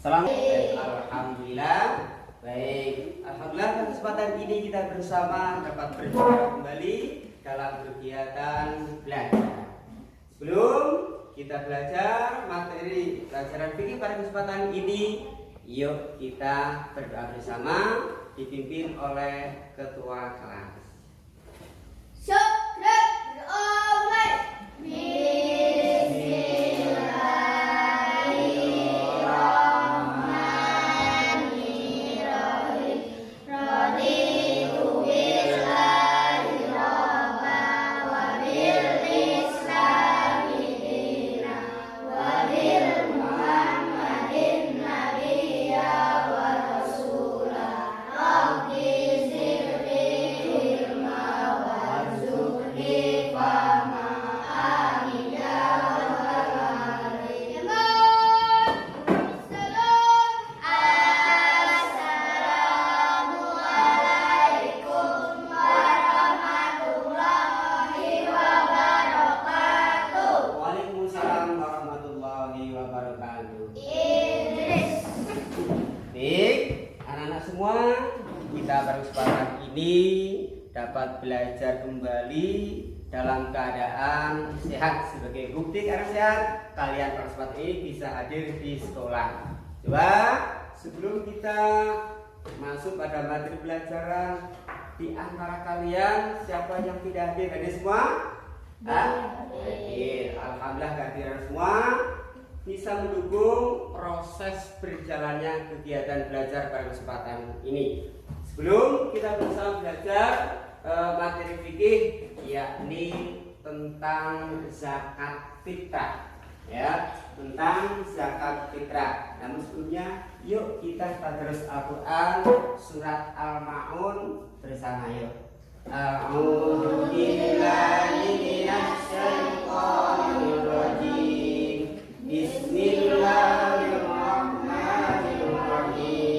Salam. Alhamdulillah. Baik, alhamdulillah pada kesempatan ini kita bersama dapat berjumpa kembali dalam kegiatan belajar. Sebelum kita belajar materi pelajaran fikih pada kesempatan ini, yuk kita berdoa bersama dipimpin oleh ketua kelas. Syukur berdoa. Dapat belajar kembali dalam keadaan sehat. Sebagai bukti karena sehat, kalian pada kesempatan ini bisa hadir di sekolah. Coba sebelum kita masuk pada materi pelajaran, di antara kalian siapa yang tidak hadir? Hadir semua? Hadir. Alhamdulillah kehadiran semua bisa mendukung proses berjalannya kegiatan belajar pada kesempatan ini. Sebelum kita bersama belajar materi fikih, yakni tentang zakat fitrah, ya, tentang zakat fitrah. Namun sebelumnya, yuk kita tadarus Al-Quran surat Al-Ma'un bersama, yuk. A'udzu billahi minasy syaithanir rajim. Bismillahirrahmanirrahim.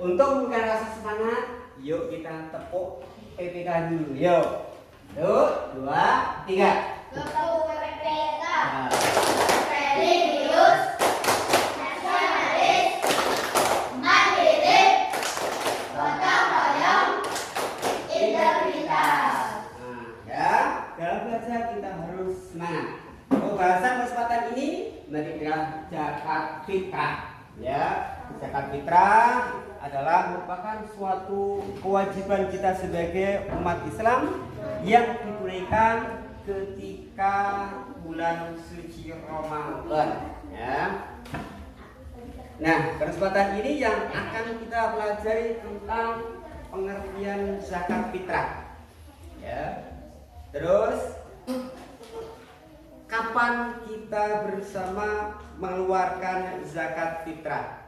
Untuk bukan rasa semangat, yuk kita tepuk PPK dulu. Yuk. 1, 2, 3. Tepuk PPK. Religius, nasionalis, mandiri, gotong royong, integritas. Nah, ya, dalam belajar kita harus semangat. Pembahasan kesempatan ini mengenai zakat fitrah. Ya, zakat fitrah adalah merupakan suatu kewajiban kita sebagai umat Islam yang ditunaikan ketika bulan suci Ramadan, ya. Nah, kesempatan ini yang akan kita pelajari tentang pengertian zakat fitrah, ya. Terus kapan kita bersama mengeluarkan zakat fitrah?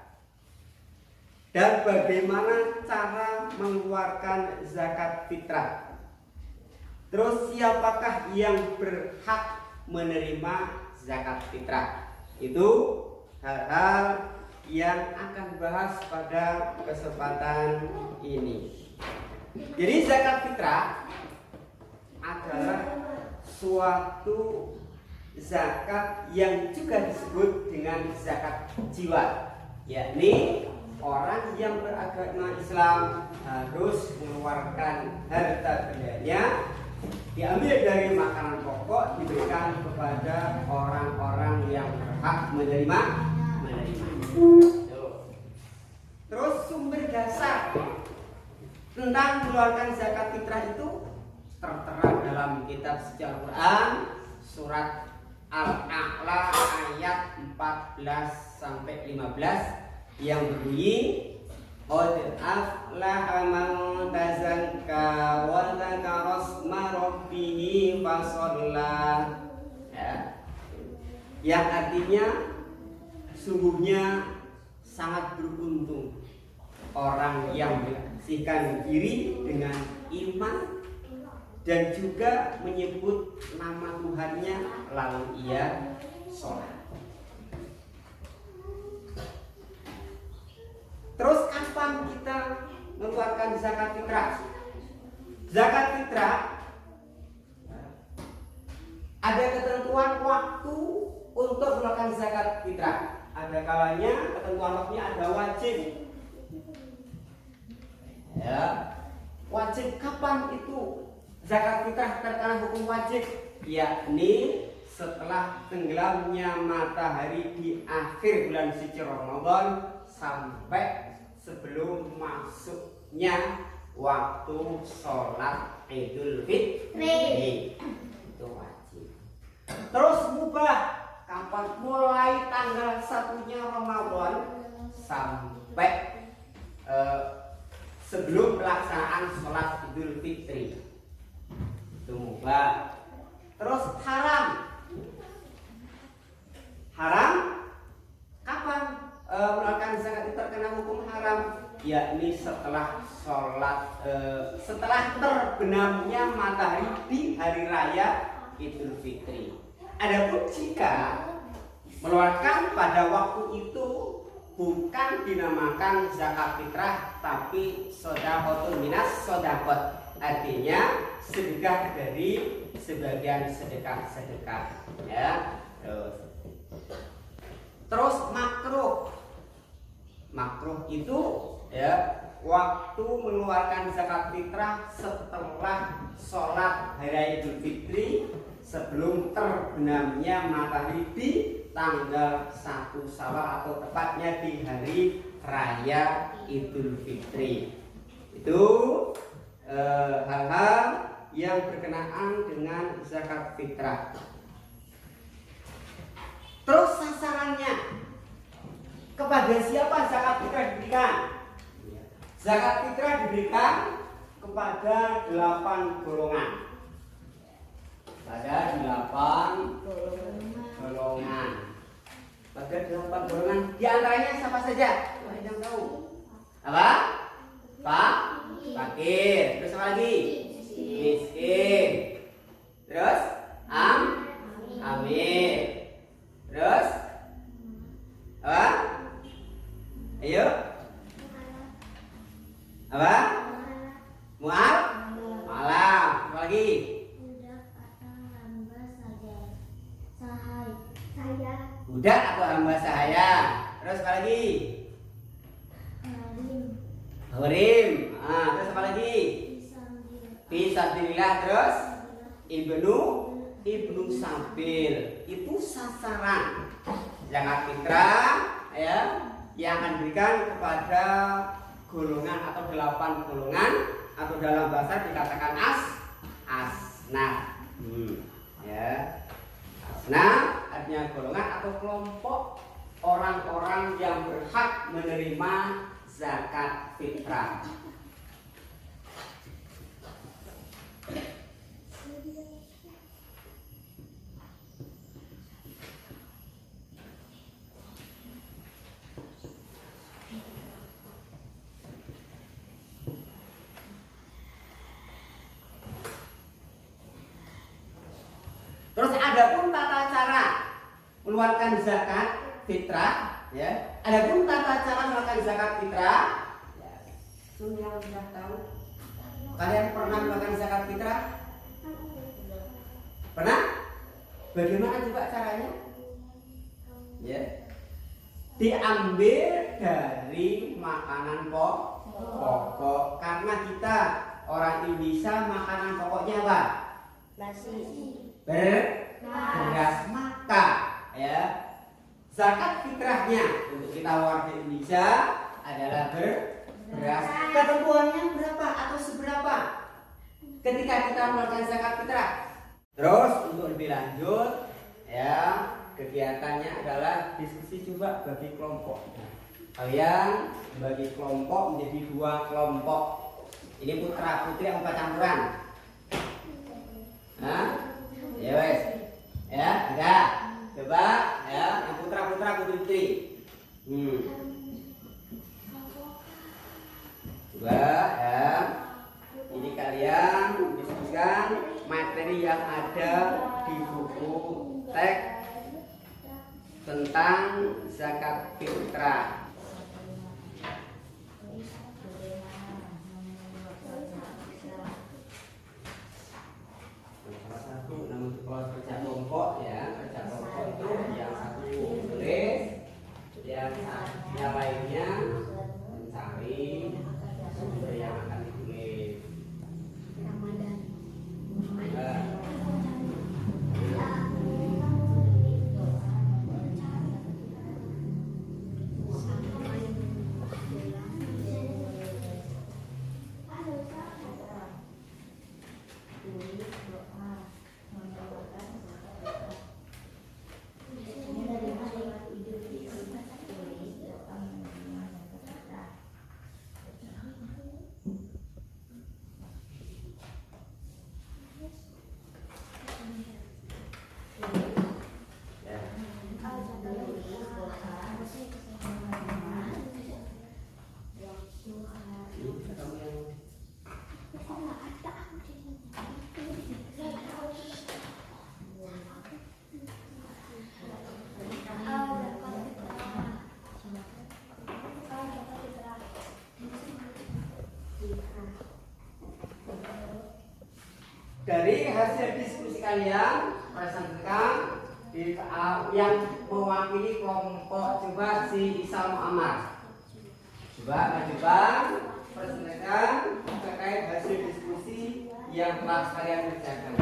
Dan bagaimana cara mengeluarkan zakat fitrah? Terus siapakah yang berhak menerima zakat fitrah? Itu hal-hal yang akan bahas pada kesempatan ini. Jadi zakat fitrah adalah suatu zakat yang juga disebut dengan zakat jiwa, yakni orang yang beragama Islam harus mengeluarkan harta bendanya diambil dari makanan pokok diberikan kepada orang-orang yang berhak menerima. Terus sumber dasar tentang mengeluarkan zakat fitrah itu tertera dalam kitab suci Al-Quran surat Al-A'la ayat 14 sampai 15 yang berbunyi Qad aflaha man tazakka wa dzakara asma rabbih fasalla. Ya. Yang artinya sungguhnya sangat beruntung orang yang membersihkan diri dengan iman dan juga menyebut nama Tuhannya lalu ia sholat. Terus kapan kita mengeluarkan zakat fitrah? Zakat fitrah ada ketentuan waktu untuk mengeluarkan zakat fitrah. Ada kalanya ketentuan waktunya ada wajib. Ya, wajib kapan itu zakat fitrah terkena hukum wajib? Yakni setelah tenggelamnya matahari di akhir bulan suci Ramadan sampai sebelum masuknya waktu sholat Idul Fitri. Itu wajib. Terus mubah kapan? Mulai tanggal 1-nya Ramadan sampai sebelum pelaksanaan sholat Idul Fitri. Itu mubah. Terus haram. Haram kapan melakukan zakat itu terkena hukum haram? Yakni setelah sholat setelah terbenamnya matahari di hari raya Idul Fitri. Adapun jika mengeluarkan pada waktu itu bukan dinamakan zakat fitrah tapi sodaqotun minas sodaqot, artinya sedekah dari sebagian sedekah-sedekah. Ya, terus makruh itu ya waktu mengeluarkan zakat fitrah setelah sholat hari Idul Fitri sebelum terbenamnya matahari di tanggal 1 Syawal atau tepatnya di hari raya Idul Fitri. Itu hal-hal yang berkenaan dengan zakat fitrah. Terus sasarannya kepada siapa zakat fitrah diberikan? Zakat fitrah diberikan kepada 8 golongan. Pada 8 golongan. Pada 8 golongan. Di antaranya siapa saja? Wah, yang tahu. Apa? Fakir. Terus apa lagi? Miskin. Terus amil. Terus apa? Ayo. Apa? Mual. Malam. Apa lagi? Budak atau hamba sahaya. Terus apa lagi? Hurim. Terus apa lagi? Fisabilillah. Terus ibnu sabil. Itu sasaran zakat fitrah ya yang akan diberikan kepada golongan atau 8 golongan atau dalam bahasa dikatakan asnaf. Ya. Asnaf artinya golongan atau kelompok orang-orang yang berhak menerima zakat fitrah. Terus ada pun tata cara mengeluarkan zakat fitrah, ya. Ada pun tata cara mengeluarkan zakat fitrah. Ya. Semua sudah tahu. Kalian pernah melakukan zakat fitrah? Pernah? Bagaimana coba caranya? Ya. Diambil dari makanan pokok. Karena kita orang Indonesia makanan pokoknya apa? Nasi. Beras, maka ya zakat fitrahnya untuk kita warga Indonesia adalah beras. Ketentuannya berapa atau seberapa ketika kita melakukan zakat fitrah? Terus untuk lebih lanjut ya kegiatannya adalah diskusi coba bagi kelompok. Kalian bagi kelompok menjadi 2 kelompok. Ini putra putri apa campuran? Hah? Ya wes. Ya, enggak. Coba ya, yang putra putri putri. Coba ya. Ini kalian diskusikan materi yang ada di buku teks tentang zakat fitrah. Salah satu namun kalau kerja kelompok ya, kerja kelompok itu yang satu tulis, yang lainnya mencari sumber yang akan ditulis. Dari hasil diskusi kalian, presentasikan yang mewakili kelompok coba si Isal Muhammad. Coba presentasikan terkait hasil diskusi yang telah kalian kerjakan.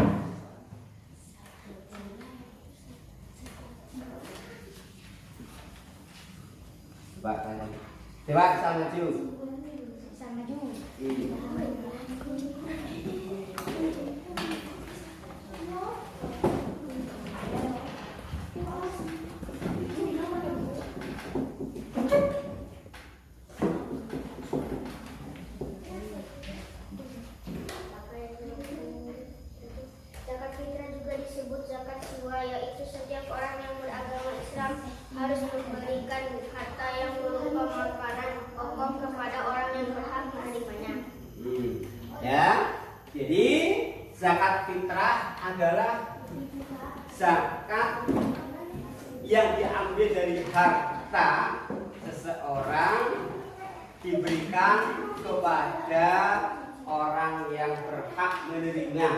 Coba kalian. Coba Isal maju. Zakat fitrah juga disebut zakat jiwa, yaitu setiap orang yang beragama Islam harus memberikan harta yang berupa makanan pokok kepada orang yang berhak menerimanya. Ya, jadi zakat fitrah adalah zakat yang diambil dari harta seseorang diberikan kepada orang yang berhak menerima.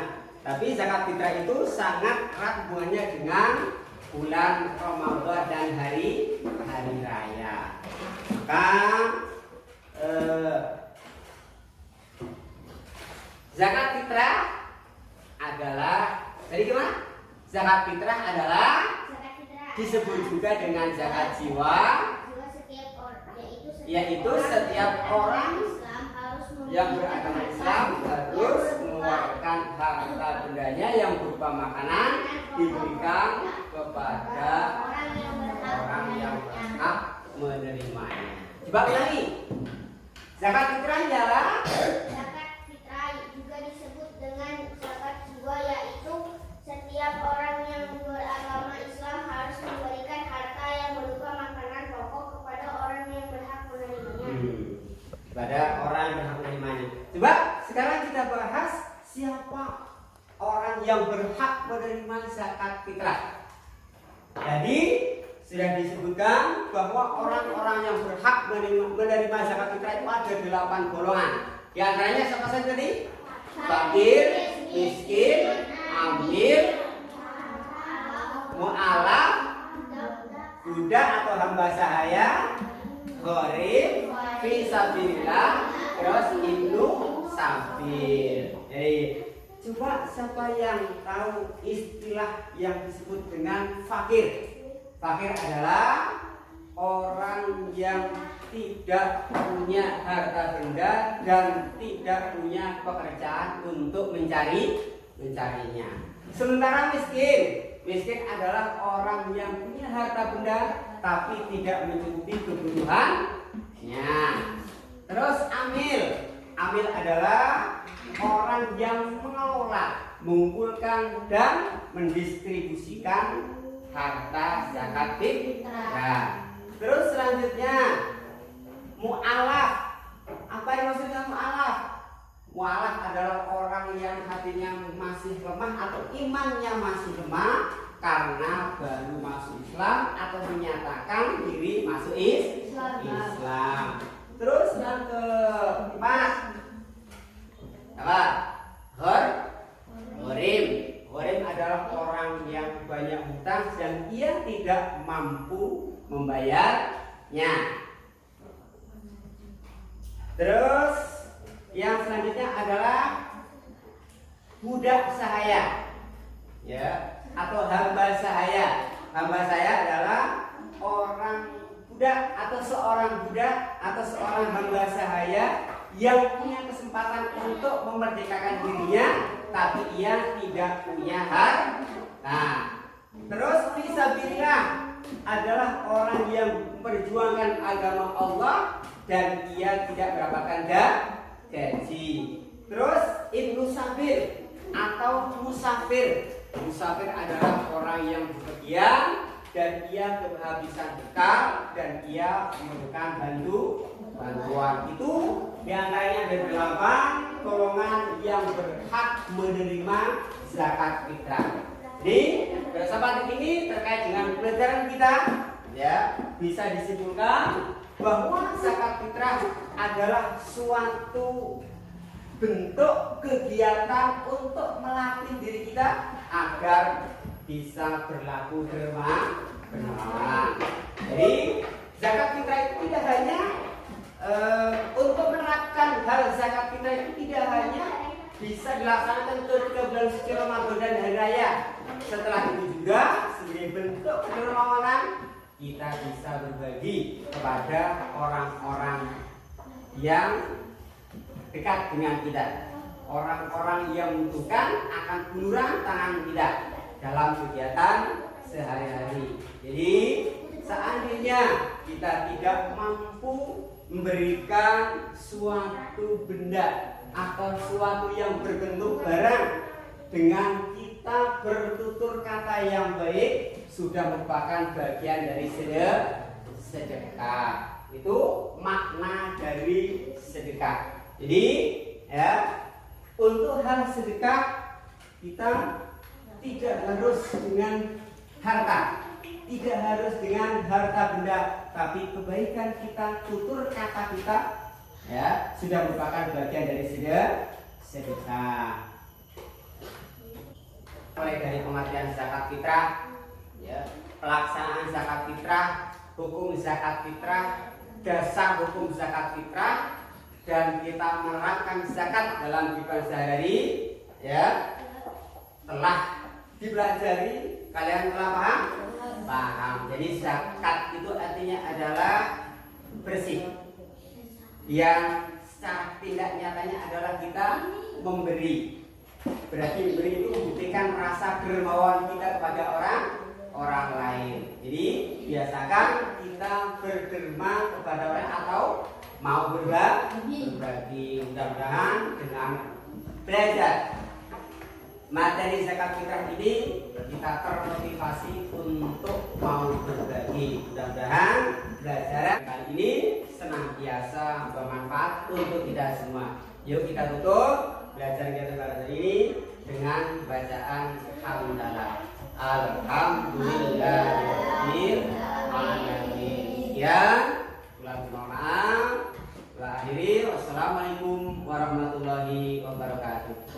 Tapi zakat fitrah itu sangat erat hubungannya dengan bulan Ramadan dan hari raya. Maka zakat fitrah adalah zakat fitrah adalah disebut juga dengan zakat jiwa, yaitu setiap orang yang beragama Islam harus mengeluarkan harta bendanya yang berupa makanan diberikan kepada orang yang berhak menerimanya. Coba ulangi. Zakat fitrah adalah Zakat fitrah juga disebut dengan zakat jiwa, yaitu setiap orang yang beragama Islam harus memberikan harta yang berupa makanan pokok kepada orang yang berhak menerimanya. Pada orang yang berhak menerimanya. Coba sekarang kita bahas siapa orang yang berhak menerima zakat fitrah. Jadi sudah disebutkan bahwa orang-orang yang berhak menerima zakat fitrah itu ada 8 golongan. Di antaranya siapa saja tadi? Fakir, miskin, amil, mu'alaf, budak atau hamba sahaya, gharib, fisabilillah, terus ibnu sabil. Jadi coba siapa yang tahu istilah yang disebut dengan fakir? Fakir adalah orang yang tidak punya harta benda dan tidak punya pekerjaan untuk mencarinya. Sementara miskin adalah orang yang punya harta benda tapi tidak mencukupi kebutuhan Ya. Terus amil. Amil adalah orang yang mengelola, mengumpulkan dan mendistribusikan harta zakat fitrah. Terus selanjutnya mu'alaf. Apa yang maksudnya mu'alaf? Mu'alaf adalah orang yang hatinya masih lemah atau imannya masih lemah karena baru masuk Islam atau menyatakan diri masuk Islam. Terus yang keempat apa? Ghorim. Ghorim adalah orang yang banyak hutang dan ia tidak mampu membayarnya. Terus yang selanjutnya adalah budak sahaya, ya, atau hamba sahaya. Hamba sahaya adalah orang budak atau seorang budak atau seorang hamba sahaya yang punya kesempatan untuk memerdekakan dirinya, tapi ia tidak punya harta. Nah, terus fisabilillah adalah orang yang memperjuangkan agama Allah dan ia tidak mendapatkan gaji. Terus ibnu sabir atau musafir. Musafir adalah orang yang bepergian dan ia kehabisan bekal dan ia memerlukan bantuan. Itu diantaranya ada 8 golongan yang berhak menerima zakat fitrah. Jadi bersama ini terkait dengan pelajaran kita, ya, bisa disimpulkan bahwa zakat fitrah adalah suatu bentuk kegiatan untuk melatih diri kita agar bisa berlaku dermawan. Jadi zakat fitrah itu tidak hanya untuk menerapkan hal zakat fitrah itu tidak hanya bisa dilaksanakan ketika bulan suci Ramadan dan hari raya. Setelah itu juga sebagai bentuk kedermawanan kita bisa berbagi kepada orang-orang yang dekat dengan kita. Orang-orang yang membutuhkan akan uluran tangan kita dalam kegiatan sehari-hari. Jadi seandainya kita tidak mampu memberikan suatu benda atau suatu yang berbentuk barang dengan kita bertutur kata yang baik, sudah merupakan bagian dari sedekah. Itu makna dari sedekah. Jadi ya, untuk hal sedekah kita tidak harus dengan harta, tidak harus dengan harta benda, tapi kebaikan kita, tutur kata kita, ya, sudah merupakan bagian dari sedekah. Mulai dari pengertian zakat fitrah, ya, pelaksanaan zakat fitrah, hukum zakat fitrah, dasar hukum zakat fitrah, dan kita menerapkan zakat dalam kehidupan sehari-hari, ya, telah dipelajari. Kalian telah paham? Paham. Jadi zakat itu artinya adalah bersih. Yang secara tindak nyatanya adalah kita memberi. Berarti memberi itu membuktikan rasa dermawan kita kepada orang lain. Jadi biasakan kita berderma kepada orang atau mau berbagi. Mudah-mudahan dengan belajar materi zakat fitrah ini kita termotivasi untuk mau berbagi. Mudah-mudahan belajar kali ini senantiasa bermanfaat untuk kita semua. Yuk kita tutup belajar kita kali ini dengan bacaan hamdalah. Alhamdulillahirabbil alamin. Sekian, ulang mohon maaf. Akhiri, wassalamualaikum warahmatullahi wabarakatuh.